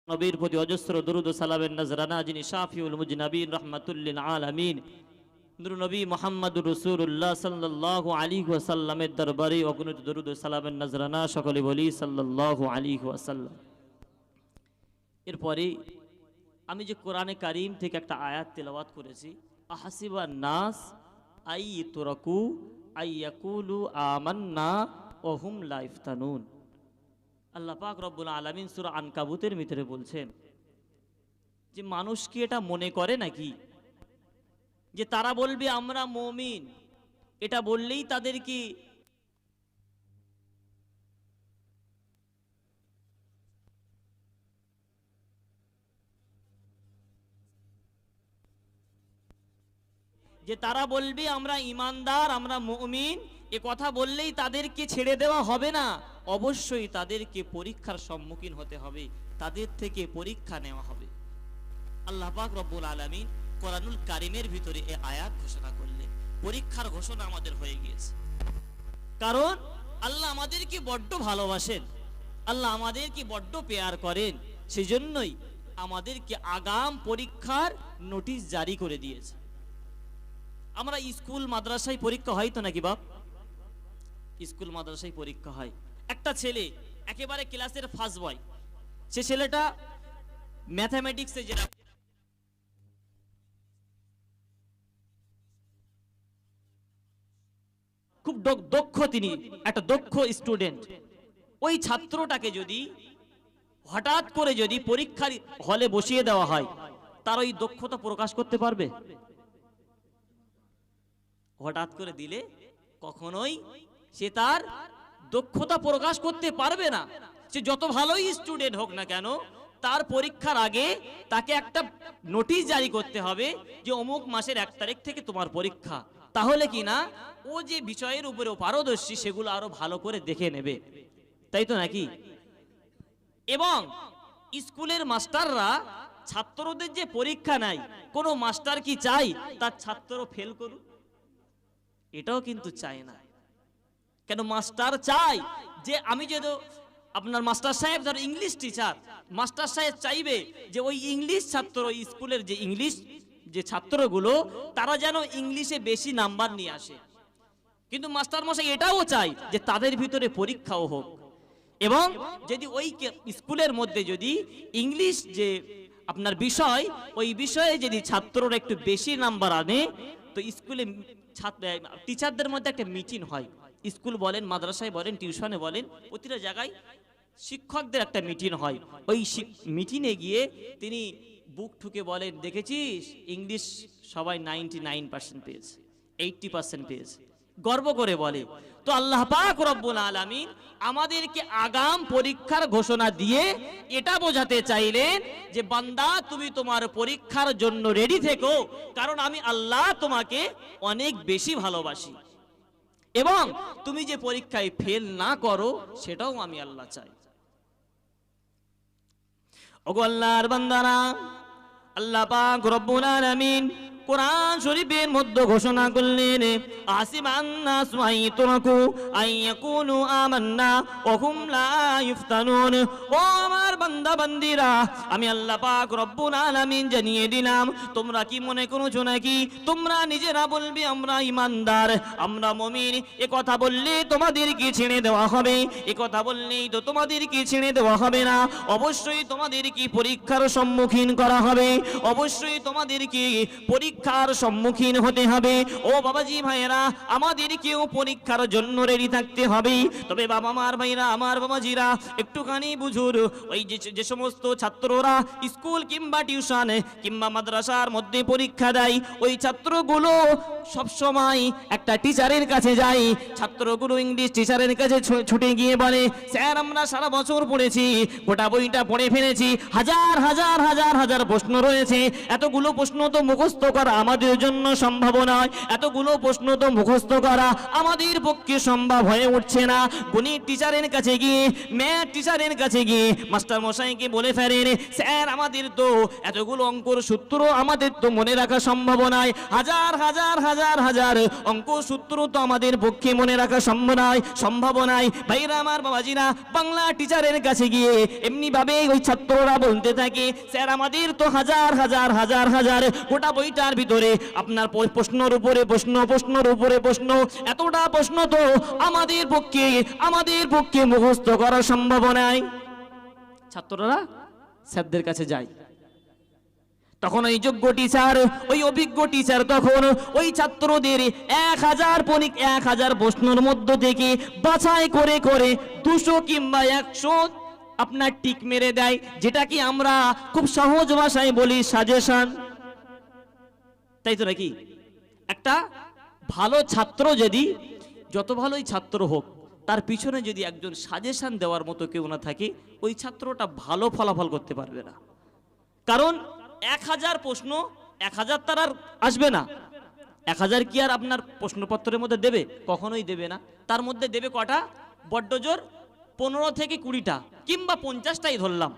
নবীর প্রতি অজস্র দরুদ ও সালামের নজরানা, যিনি শাফিউল মুজনাবিন রাহমাতুল লিল আলামিন নূর নবী মুহাম্মদুর রাসূলুল্লাহ সাল্লাল্লাহু আলাইহি ওয়াসাল্লামের দরবারে অগণিত দরুদ ও সালামের নজরানা। সকলে বলি সাল্লাল্লাহু আলাইহি ওয়াসাল্লাম। এরপরে আমি যে কোরআনে কারীম থেকে একটা আয়াত তেলাওয়াত করেছি, আহাসিবান নাস আইয়ুতরাকু আইয়াকুলু আমান্না ওয়া হুম লা ইফতানুন। আল্লাহ পাক রব্বুল আলামিন সূরা আনকাবুতের ভিতরে বলছেন যে মানুষ কি এটা মনে করে নাকি যে তারা বলবে আমরা মুমিন, এটা বললেই তাদের কি যে তারা বলবে আমরা ঈমানদার, আমরা মুমিন, এ কথা বললেই তাদেরকে ছেড়ে দেওয়া হবে না। অবশ্যই তাদেরকে পরীক্ষার সম্মুখীন হতে হবে, তাদের থেকে পরীক্ষা নেওয়া হবে। আল্লাহ পাক রব্বুল আলামিন কোরআনুল কারীমের ভিতরে এই আয়াত ঘোষণা করলেন। পরীক্ষার ঘোষণা আমাদের হয়ে গিয়েছে, কারণ আল্লাহ আমাদেরকে বড্ড ভালোবাসেন, আল্লাহ আমাদেরকে বড্ড পেয়ার করেন। সেজন্যই আমাদেরকে আগাম পরীক্ষার নোটিশ জারি করে দিয়েছে। আমরা স্কুল মাদ্রাসায় পরীক্ষা হয় তো নাকি বাপ? স্কুল মাদ্রাসায় পরীক্ষা হয়। একটা ছেলে একেবারে ক্লাসের ফার্স্ট বয়, সে ছেলেটা ম্যাথমেটিক্সে যেটা খুব দক্ষ, তিনি একটা দক্ষ স্টুডেন্ট। ওই ছাত্রটাকে যদি হঠাৎ করে যদি পরীক্ষার হলে বসিয়ে দেওয়া হয়, তার ওই দক্ষতা প্রকাশ করতে পারবে? হঠাৎ করে দিলে কখনোই সে তার দক্ষতা প্রকাশ করতে পারবে না। সে যত ভালোই স্টুডেন্ট হোক না কেন, তার পরীক্ষার আগে তাকে একটা নোটিশ জারি করতে হবে যে অমুক মাসের 1 তারিখ থেকে তোমার পরীক্ষা। তাহলে কি না ও যে বিষয়ের উপরে পারদর্শী সেগুলো আরো ভালো করে দেখে নেবে, তাই তো নাকি? এবং স্কুলের মাস্টাররা ছাত্রদের যে পরীক্ষা নেয়, কোনো মাস্টার কি চাই তার ছাত্র ফেল করুক? এটাও কিন্তু চায় না। কেন মাস্টার চাই যে আমি যদি আপনার মাস্টার সাহেব ধর ইংলিশ টিচার, মাস্টার সাহেব চাইবে যে ওই ইংলিশ ছাত্র, স্কুলের যে ইংলিশ যে ছাত্রগুলো, তারা যেন ইংলিশে বেশি নাম্বার নিয়ে আসে। কিন্তু মাস্টার মশাই এটাও চাই যে তাদের ভিতরে পরীক্ষাও হোক। এবং যদি ওই স্কুলের মধ্যে যদি ইংলিশ যে আপনার বিষয়, ওই বিষয়ে যদি ছাত্ররা একটু বেশি নাম্বার আনে, তো স্কুলে টিচারদের মধ্যে একটা মিটিং হয়। স্কুল বলেন, মাদ্রাসায় বলেন, টিউশনে বলেন, প্রতিটা জায়গায় শিক্ষকদের একটা মিটিং হয়। ওই মিটিংয়ে গিয়ে তিনি বুক ঠুকে বলেন, দেখেছিস ইংলিশ সবাই 99% পেয়েছে, 80% পেয়েছে, গর্ব করে বলে। তো আল্লাহ পাক রব্বুল আলামিন আমাদেরকে আগাম পরীক্ষার ঘোষণা দিয়ে এটা বোঝাতে চাইলেন যে বান্দা, তুমি তোমার পরীক্ষার জন্য রেডি থেকো, কারণ আমি আল্লাহ তোমাকে অনেক বেশি ভালোবাসি। এবং তুমি যে পরীক্ষায় ফেল না করো সেটাও আমি আল্লাহ চাই। ওগো আল্লাহর বান্দারা, আল্লাহ পাক রব্বুল আলামিন কোরআন শরীফের মধ্যে ঘোষণা করলেন, আসিবান নাস আইয়ুতরাকু আইয়াকুলু আমান্না ওয়া হুম লা ইফতানুন। ও আমার বান্দা বান্দিরা, আমি আল্লাহ পাক রব্বুল আলামিন জানিয়ে দিলাম, তোমরা কি মনে করছো নাকি তোমরা নিজেরা বলবে আমরা ঈমানদার, আমরা মুমিন? এ কথা বললে তোমাদেরকে ছেড়ে দেওয়া হবে? এ কথা বললেই তো তোমাদেরকে ছেড়ে দেওয়া হবে না। অবশ্যই তোমাদেরকে পরীক্ষার সম্মুখীন করা হবে, অবশ্যই তোমাদেরকে পরীক্ষার সম্মুখীন হতে হবে। ও বাবাজি ভাইয়েরা, আমাদেরকেও পরীক্ষার জন্য রেডি থাকতে হবে। তবে বাবা মার ভাইরা, আমার বাবাজিরা, একটুখানি বুঝুন, ওই যে সমস্ত ছাত্ররা স্কুল কিংবা টিউশন কিংবা মাদ্রাসার মধ্যে পরীক্ষা দেয়, ওই ছাত্রগুলো সব সময় একটা টিচারের কাছে যায়। ছাত্রগুলো ইংলিশ টিচারের কাছে ছুটে গিয়ে বলে, স্যার আমরা সারা বছর পড়েছি, গোটা বইটা পড়ে ফেলেছি, হাজার হাজার হাজার হাজার প্রশ্ন রয়েছে, এতগুলো প্রশ্ন তো মুখস্থ করা করা আমাদের জন্য সম্ভব নয়। এতগুলো প্রশ্ন তো মুখস্থ করা আমাদের পক্ষে সম্ভব হয়ে উঠছে না। গণিত টিচারের কাছে গিয়ে, ম্যাথ টিচারের কাছে গিয়ে মাস্টার মশাইকে বলে ফেলেন, স্যার আমাদের তো এতগুলো অঙ্কর সূত্র আমাদের তো মনে রাখা সম্ভব নয়, হাজার হাজার হাজার হাজার অঙ্ক সূত্র তো আমাদের পক্ষে মনে রাখা সম্ভব নয়। ভাইরা আমার, বাবাজিরা, বাংলা টিচারের কাছে গিয়ে এমনি ভাবে ওই ছাত্ররা বলতে থাকে, স্যার আমাদের তো হাজার হাজার হাজার হাজার গোটা বইটার ভিতরে আপনার প্রশ্নের উপরে প্রশ্ন, প্রশ্নের উপরে প্রশ্ন, এতটা প্রশ্ন তো আমাদের পক্ষে মুখস্থ করা সম্ভব নয়। ছাত্ররা স্যারদের কাছে যায়। তখন ওই যোগ্য টিচার, ওই অভিজ্ঞ টিচার তখন ওই ছাত্রদের 1000 প্রশ্নের মধ্য থেকে বাছাই করে করে 200 কিংবা 100 আপনার টিক মেরে দেয়, যেটা কি আমরা খুব সহজ ভাষায় বলি সাজেশন। তাই তো নাকি? একটা ভালো ছাত্র যদি, যত ভালোই ছাত্র হোক, তার পিছনে যদি একজন সাজেশন দেওয়ার মতো কেউ না থাকে, ওই ছাত্রটা ভালো ফলাফল করতে পারবে না। কারণ 1000 প্রশ্ন, 1000 তার আর আসবে না। 1000 কি আর আপনার প্রশ্নপত্রের মধ্যে দেবে? কখনোই দেবে না। তার মধ্যে দেবে কটা? বড্ড জোর 15 থেকে 20টা কিংবা 50টাই ধরলাম।